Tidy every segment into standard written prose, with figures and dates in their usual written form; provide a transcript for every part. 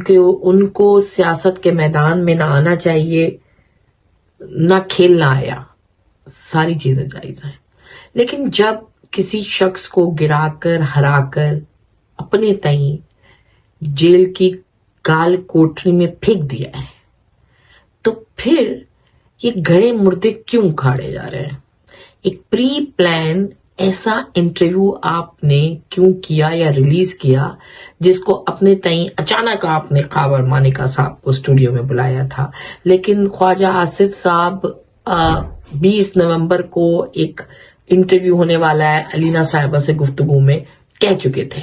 کہ ان کو سیاست کے میدان میں نہ آنا چاہیے، نہ کھیلنا آیا، ساری چیزیں جائز ہیں۔ لیکن جب کسی شخص کو گرا کر ہرا کر اپنے تئیں جیل کی کال کوٹری میں پھینک دیا ہے تو پھر یہ گھڑے مردے کیوں کھاڑے جا رہے ہیں؟ ایک پری پلان ایسا انٹرویو آپ نے کیوں کیا یا ریلیز کیا جس کو اپنے تئیں اچانک آپ نے خاور مانیکا صاحب کو اسٹوڈیو میں بلایا تھا، لیکن خواجہ آصف صاحب 20 نومبر کو ایک انٹرویو ہونے والا ہے علینا صاحبہ سے گفتگو میں کہہ چکے تھے۔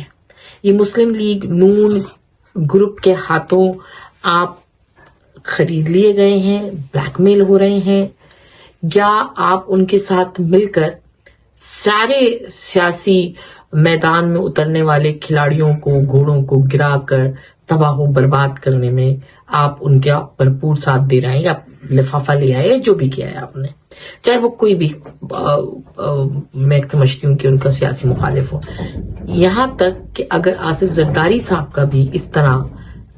یہ مسلم لیگ نون گروپ کے ہاتھوں آپ خرید لیے گئے ہیں، بلیک میل ہو رہے ہیں، یا آپ ان کے ساتھ مل کر سارے سیاسی میدان میں اترنے والے کھلاڑیوں کو، گھوڑوں کو گرا کر تباہ و برباد کرنے میں آپ ان کا بھرپور ساتھ دے رہے ہیں، یا لفافہ لے آئے، جو بھی کیا ہے آپ نے، چاہے وہ کوئی بھی میں سمجھتی ہوں کہ ان کا سیاسی مخالف ہو، یہاں تک کہ اگر آصف زرداری صاحب کا بھی اس طرح،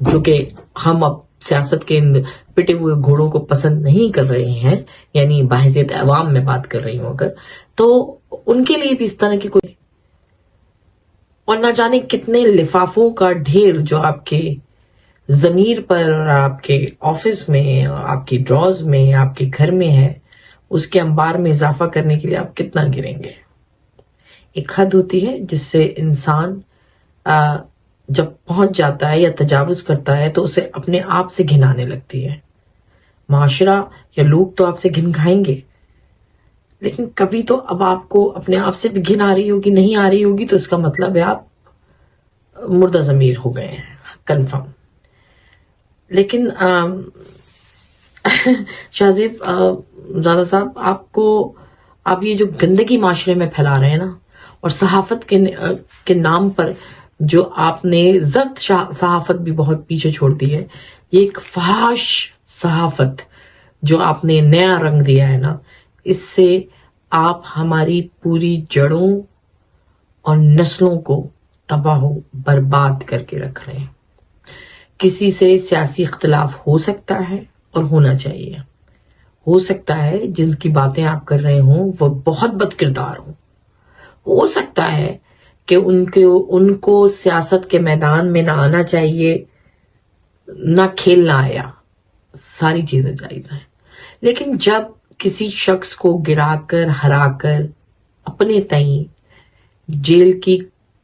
جو کہ ہم اب سیاست کے پٹے ہوئے گھوڑوں کو پسند نہیں کر رہے ہیں، یعنی بحیثیت عوام میں بات کر رہی ہوں اگر، تو ان کے لیے بھی اس طرح کی کوئی، اور نہ جانے کتنے لفافوں کا ڈھیر جو آپ کے ضمیر پر اور آپ کے آفس میں اور آپ کی ڈراز میں، آپ کے گھر میں ہے، اس کے انبار میں اضافہ کرنے کے لیے آپ کتنا گریں گے؟ ایک حد ہوتی ہے جس سے انسان جب پہنچ جاتا ہے یا تجاوز کرتا ہے تو اسے اپنے آپ سے گھن آنے لگتی ہے۔ معاشرہ یا لوگ تو آپ سے گھن کھائیں گے، لیکن کبھی تو اب آپ کو اپنے آپ سے بھی گھن آ رہی ہوگی، نہیں آ رہی ہوگی تو اس کا مطلب ہے آپ مردہ ضمیر ہو گئے ہیں، کنفرم۔ لیکن شاہزیب زادہ صاحب، آپ یہ جو گندگی معاشرے میں پھیلا رہے ہیں نا، اور صحافت کے نام پر جو آپ نے زرد صحافت بھی بہت پیچھے چھوڑ دی ہے، یہ ایک فحش صحافت جو آپ نے نیا رنگ دیا ہے نا، اس سے آپ ہماری پوری جڑوں اور نسلوں کو تباہ و برباد کر کے رکھ رہے ہیں۔ کسی سے سیاسی اختلاف ہو سکتا ہے اور ہونا چاہیے، ہو سکتا ہے جن کی باتیں آپ کر رہے ہوں وہ بہت بد کردار ہوں، ہو سکتا ہے کہ ان کو سیاست کے میدان میں نہ آنا چاہیے، نہ کھیلنا آیا، ساری چیزیں جائز ہیں۔ لیکن جب کسی شخص کو گرا کر ہرا کر اپنے تئیں جیل کی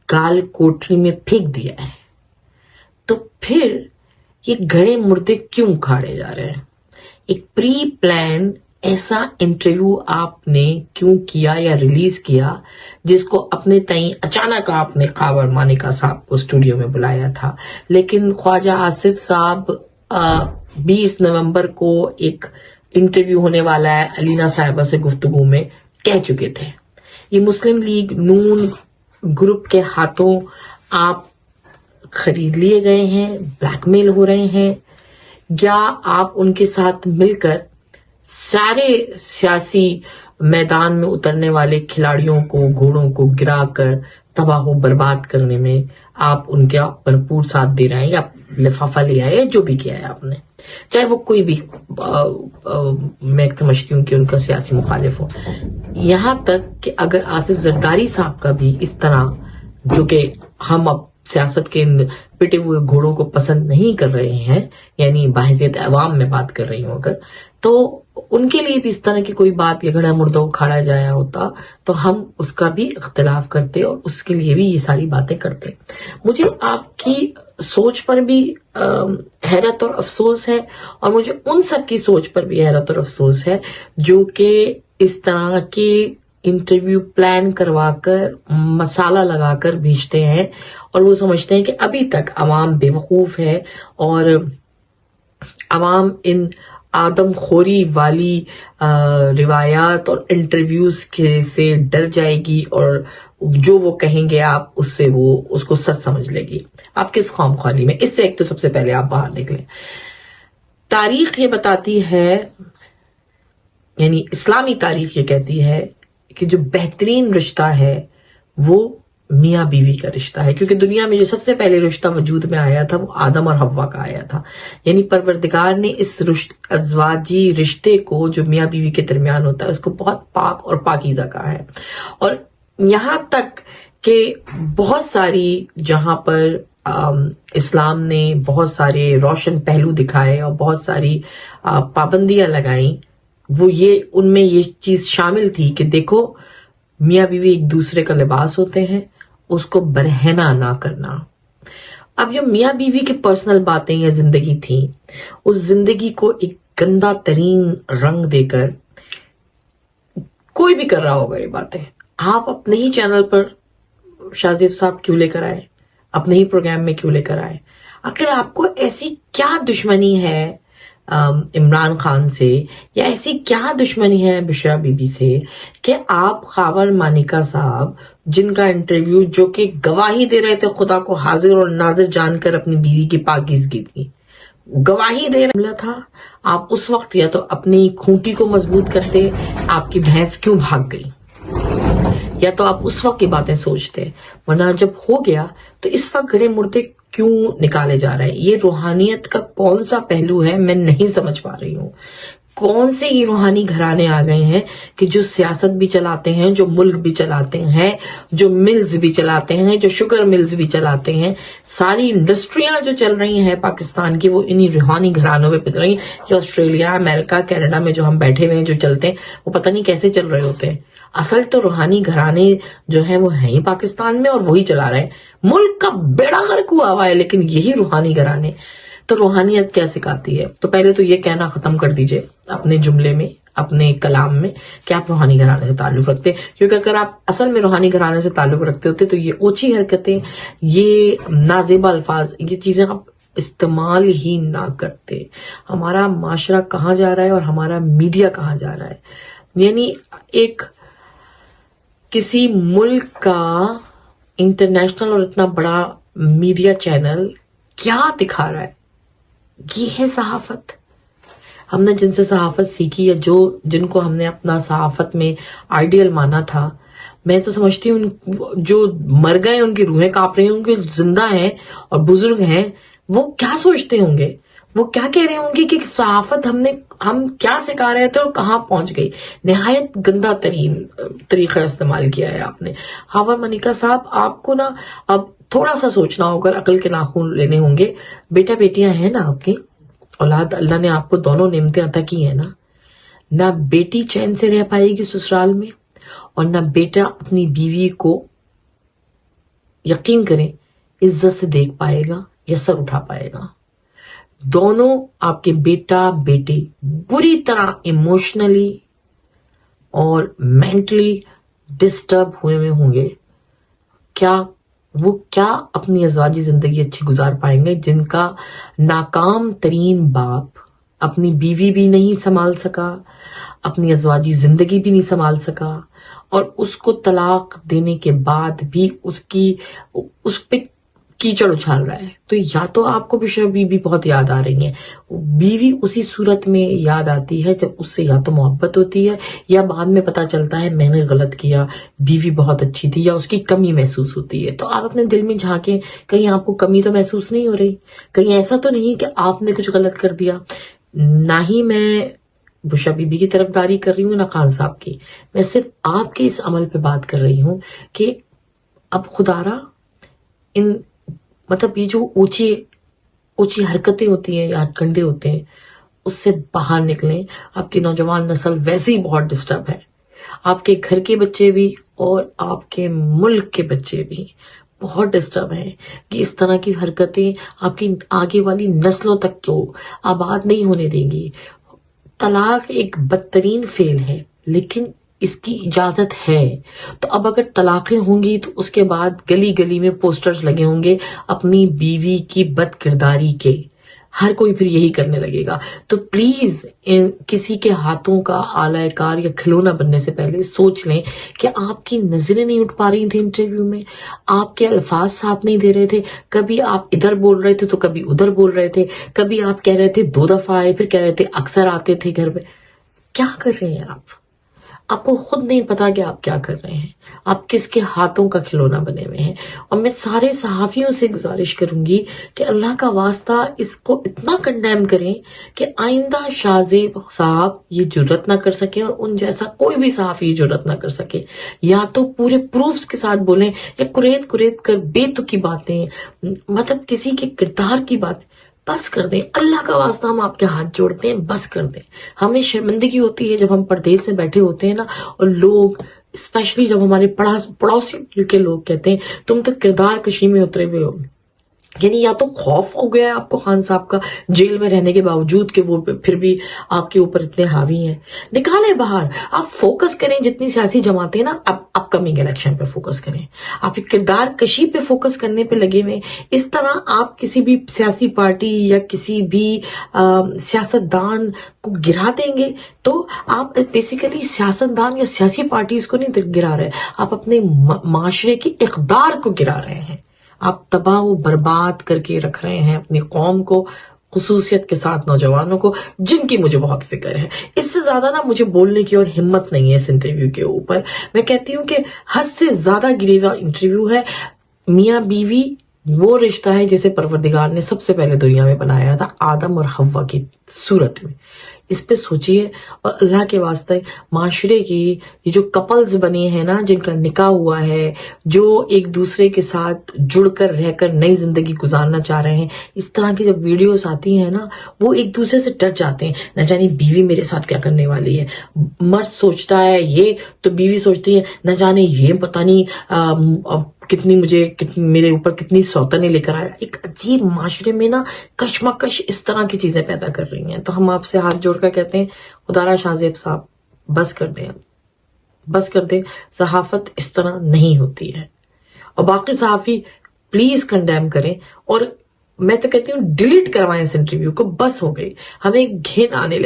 کال کوٹری میں پھینک دیا ہے تو پھر یہ گھڑے مردے کیوں کھاڑے جا رہے ہیں؟ ایک پری پلان ایسا انٹرویو آپ نے کیوں کیا یا ریلیز کیا جس کو اپنے تئیں اچانک آپ نے خاور مانیکا صاحب کو اسٹوڈیو میں بلایا تھا، لیکن خواجہ آصف صاحب 20 نومبر کو ایک انٹرویو ہونے والا ہے علینا صاحبہ سے گفتگو میں کہہ چکے تھے۔ یہ مسلم لیگ نون گروپ کے ہاتھوں آپ خرید لیے گئے ہیں، بلیک میل ہو رہے ہیں، یا آپ ان کے ساتھ مل کر سارے سیاسی میدان میں اترنے والے کھلاڑیوں کو، گھوڑوں کو گرا کر تباہ و برباد کرنے میں آپ ان کا بھرپور ساتھ دے رہے ہیں، یا لفافہ لے آئے، جو بھی کیا ہے آپ نے، چاہے وہ کوئی بھی میں سمجھتی ہوں کہ ان کا سیاسی مخالف ہو، یہاں تک کہ اگر آصف زرداری صاحب کا بھی اس طرح، جو کہ ہم اب سیاست کے پٹے ہوئے گھوڑوں کو پسند نہیں کر رہے ہیں، یعنی بحیثیت عوام میں بات کر رہی ہوں اگر، تو ان کے لیے بھی اس طرح کی کوئی بات یا گھڑا مردہ اکھاڑا جایا ہوتا تو ہم اس کا بھی اختلاف کرتے اور اس کے لیے بھی یہ ساری باتیں کرتے۔ مجھے آپ کی سوچ پر بھی حیرت اور افسوس ہے، اور مجھے ان سب کی سوچ پر بھی حیرت اور افسوس ہے جو کہ اس طرح کے انٹرویو پلان کروا کر، مسالہ لگا کر بھیجتے ہیں، اور وہ سمجھتے ہیں کہ ابھی تک عوام بے وقوف ہے اور عوام ان آدم خوری والی روایات اور انٹرویوز سے ڈر جائے گی، اور جو وہ کہیں گے آپ اس سے وہ اس کو سچ سمجھ لے گی۔ آپ کس خام خوالی میں؟ اس سے ایک تو سب سے پہلے آپ باہر نکلیں۔ تاریخ یہ بتاتی ہے، یعنی اسلامی تاریخ یہ کہتی ہے کہ جو بہترین رشتہ ہے وہ میاں بیوی کا رشتہ ہے، کیونکہ دنیا میں جو سب سے پہلے رشتہ وجود میں آیا تھا وہ آدم اور حوا کا آیا تھا. یعنی پروردگار نے اس ازواجی رشتے کو جو میاں بیوی کے درمیان ہوتا ہے اس کو بہت پاک اور پاکیزہ کہا ہے. اور یہاں تک کہ بہت ساری جہاں پر اسلام نے بہت سارے روشن پہلو دکھائے اور بہت ساری پابندیاں لگائیں، وہ ان میں یہ چیز شامل تھی کہ دیکھو میاں بیوی ایک دوسرے کا لباس ہوتے ہیں، اس کو برہنہ نہ کرنا. اب جو میاں بیوی کی پرسنل باتیں یا زندگی تھیں، اس زندگی کو ایک گندا ترین رنگ دے کر کوئی بھی کر رہا ہوگا یہ باتیں. آپ اپنے ہی چینل پر شاہ زیب صاحب کیوں لے کر آئے، اپنے ہی پروگرام میں کیوں لے کر آئے؟ آخر آپ کو ایسی کیا دشمنی ہے عمران خان سے، یا ایسی کیا دشمنی ہے بشرا بی بی سے کہ آپ خاور مانیکا صاحب جن کا انٹرویو جو کہ گواہی دے رہے تھے خدا کو حاضر اور ناظر جان کر اپنی بیوی کی پاکیزگی کی گواہی دے رہا تھا، آپ اس وقت یا تو اپنی کھوٹی کو مضبوط کرتے، آپ کی بھینس کیوں بھاگ گئی، یا تو آپ اس وقت کی باتیں سوچتے، ورنہ جب ہو گیا تو اس وقت گڑے مردے کیوں نکالے جا رہے ہیں؟ یہ روحانیت کا کون سا پہلو ہے میں نہیں سمجھ پا رہی ہوں. کون سے یہ روحانی گھرانے آ گئے ہیں کہ جو سیاست بھی چلاتے ہیں، جو ملک بھی چلاتے ہیں، جو ملز بھی چلاتے ہیں، جو شوگر ملز بھی چلاتے ہیں، ساری انڈسٹریاں جو چل رہی ہیں پاکستان کی وہ انہی روحانی گھرانوں پہ پل رہی ہیں کہ آسٹریلیا، امریکہ، کینیڈا میں جو ہم بیٹھے ہوئے ہیں جو چلتے ہیں وہ پتہ نہیں کیسے چل رہے ہوتے ہیں. اصل تو روحانی گھرانے جو ہیں وہ ہیں ہی پاکستان میں اور وہی چلا رہے ہیں. ملک کا بیڑا غرق ہوا ہوا ہے لیکن یہی روحانی گھرانے. تو روحانیت کیا سکھاتی ہے؟ تو پہلے تو یہ کہنا ختم کر دیجئے اپنے جملے میں، اپنے کلام میں کہ آپ روحانی گھرانے سے تعلق رکھتے ہیں، کیونکہ اگر آپ اصل میں روحانی گھرانے سے تعلق رکھتے ہوتے تو یہ اوچھی حرکتیں، یہ نازیبا الفاظ، یہ چیزیں آپ استعمال ہی نہ کرتے. ہمارا معاشرہ کہاں جا رہا ہے اور ہمارا میڈیا کہاں جا رہا ہے؟ یعنی ایک کسی ملک کا انٹرنیشنل اور اتنا بڑا میڈیا چینل کیا دکھا رہا ہے؟ یہ ہے صحافت. ہم نے جن سے صحافت سیکھی یا جن کو ہم نے اپنا صحافت میں آئیڈیل مانا تھا، میں تو سمجھتی ہوں جو مر گئے ان کی روحیں کانپ رہی ہوں گی، زندہ ہیں اور بزرگ ہیں، وہ کیا سوچتے ہوں گے، وہ کیا کہہ رہے ہوں گے کہ صحافت ہم کیا سکھا رہے تھے اور کہاں پہنچ گئی. نہایت گندا ترین طریقہ استعمال کیا ہے آپ نے. خاور مانیکا صاحب، آپ کو نا اب تھوڑا سا سوچنا ہوگا، عقل کے ناخن لینے ہوں گے. بیٹا بیٹیاں ہیں نا آپ کی، اولاد اللہ نے آپ کو دونوں نعمتیں عطا کی ہیں نا. نہ بیٹی چین سے رہ پائے گی سسرال میں، اور نہ بیٹا اپنی بیوی کو یقین کریں عزت سے دیکھ پائے گا یا سر اٹھا پائے گا. دونوں آپ کے بیٹا بیٹی بری طرح ایموشنلی اور مینٹلی ڈسٹرب ہوئے ہوں گے. وہ کیا اپنی ازواجی زندگی اچھی گزار پائیں گے جن کا ناکام ترین باپ اپنی بیوی بھی نہیں سنبھال سکا، اپنی ازواجی زندگی بھی نہیں سنبھال سکا، اور اس کو طلاق دینے کے بعد بھی اس پہ کیچڑ اچھال رہا ہے. تو یا تو آپ کو بشرا بی بی بہت یاد آ رہی ہیں، بیوی اسی صورت میں یاد آتی ہے جب اس سے یا تو محبت ہوتی ہے یا بعد میں پتا چلتا ہے میں نے غلط کیا، بیوی بہت اچھی تھی، یا اس کی کمی محسوس ہوتی ہے. تو آپ اپنے دل میں جھانکیں، کہیں آپ کو کمی تو محسوس نہیں ہو رہی، کہیں ایسا تو نہیں کہ آپ نے کچھ غلط کر دیا. نہ ہی میں بشرا بی بی کی طرفداری کر رہی ہوں نہ خان صاحب کی، میں صرف آپ کے اس عمل پہ بات کر رہی ہوں کہ اب خدا را مطلب یہ جو اونچی حرکتیں ہوتی ہیں یا کنڈے ہوتے ہیں اس سے باہر نکلیں. آپ کی نوجوان نسل ویسے ہی بہت ڈسٹرب ہے، آپ کے گھر کے بچے بھی اور آپ کے ملک کے بچے بھی بہت ڈسٹرب ہیں کہ اس طرح کی حرکتیں آپ کی آگے والی نسلوں تک تو آباد نہیں ہونے دیں گی. طلاق ایک بدترین فعل ہے لیکن اس کی اجازت ہے. تو اب اگر طلاقیں ہوں گی تو اس کے بعد گلی گلی میں پوسٹرز لگے ہوں گے اپنی بیوی کی بد کرداری کے، ہر کوئی پھر یہی کرنے لگے گا. تو پلیز کسی کے ہاتھوں کا آلہ کار یا کھلونا بننے سے پہلے سوچ لیں کہ آپ کی نظریں نہیں اٹھ پا رہی تھیں انٹرویو میں، آپ کے الفاظ ساتھ نہیں دے رہے تھے، کبھی آپ ادھر بول رہے تھے تو کبھی ادھر بول رہے تھے، کبھی آپ کہہ رہے تھے 2 دفعہ آئے پھر کہہ رہے تھے اکثر آتے تھے گھر پہ. کیا کر رہے ہیں آپ؟ آپ کو خود نہیں پتا کہ آپ کیا کر رہے ہیں، آپ کس کے ہاتھوں کا کھلونا بنے ہوئے ہیں۔ اور میں سارے صحافیوں سے گزارش کروں گی کہ اللہ کا واسطہ اس کو اتنا کنڈیم کریں کہ آئندہ شاہ زیب صاحب یہ جرت نہ کر سکے، اور ان جیسا کوئی بھی صحافی یہ جرت نہ کر سکے۔ یا تو پورے پروفز کے ساتھ بولیں، یا کریت کر بے تکی باتیں، مطلب کسی کے کردار کی بات بس کر دیں۔ اللہ کا واسطہ ہم آپ کے ہاتھ جوڑتے ہیں، بس کر دیں۔ ہمیں شرمندگی ہوتی ہے جب ہم پردیس میں بیٹھے ہوتے ہیں نا، اور لوگ اسپیشلی جب ہمارے پڑوسی کے لوگ کہتے ہیں تم تو کردار کشی میں اترے ہوئے ہو، یعنی یا تو خوف ہو گیا ہے آپ کو خان صاحب کا جیل میں رہنے کے باوجود کہ وہ پھر بھی آپ کے اوپر اتنے حاوی ہیں، نکالیں باہر۔ آپ فوکس کریں، جتنی سیاسی جماعتیں نا اب اپ کمنگ الیکشن پہ فوکس کریں، آپ کردار کشی پہ فوکس کرنے پہ لگے ہوئے۔ اس طرح آپ کسی بھی سیاسی پارٹی یا کسی بھی سیاستدان کو گرا دیں گے تو آپ بیسیکلی سیاستدان یا سیاسی پارٹیز کو نہیں گرا رہے، آپ اپنے معاشرے کی اقدار کو گرا رہے ہیں۔ آپ تباہ و برباد کر کے رکھ رہے ہیں اپنی قوم کو، خصوصیت کے ساتھ نوجوانوں کو، جن کی مجھے بہت فکر ہے۔ اس سے زیادہ نا مجھے بولنے کی اور ہمت نہیں ہے اس انٹرویو کے اوپر۔ میں کہتی ہوں کہ حد سے زیادہ گریوا انٹرویو ہے۔ میاں بیوی وہ رشتہ ہے جسے پروردگار نے سب سے پہلے دنیا میں بنایا تھا، آدم اور حوا کی صورت میں۔ اس پہ سوچئے، اور اللہ کے واسطے معاشرے کی یہ جو کپلز بنے ہیں نا، جن کا نکاح ہوا ہے، جو ایک دوسرے کے ساتھ جڑ کر رہ کر نئی زندگی گزارنا چاہ رہے ہیں، اس طرح کی جب ویڈیوز آتی ہیں نا، وہ ایک دوسرے سے ڈر جاتے ہیں، نہ جانے بیوی میرے ساتھ کیا کرنے والی ہے۔ مرد سوچتا ہے یہ تو بیوی سوچتی ہے نہ جانے یہ پتہ نہیں کتنی میرے اوپر کتنی سوتنیں لے کر آیا۔ ایک عجیب معاشرے میں نا کشمکش اس طرح کی چیزیں پیدا کر رہی ہیں۔ تو ہم آپ سے ہاتھ جوڑ کر کہتے ہیں، خدا را شاہ زیب صاحب بس کر دیں، بس کر دیں۔ صحافت اس طرح نہیں ہوتی ہے، اور باقی صحافی پلیز کنڈیم کریں، اور میں تو کہتی ہوں ڈیلیٹ کروائیں اس انٹرویو کو۔ بس ہو گئی، ہمیں گھن آنے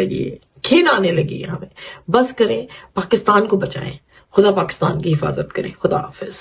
لگی ہے ہمیں۔ بس کریں، پاکستان کو بچائیں، خدا پاکستان کی حفاظت کرے۔ خدا حافظ۔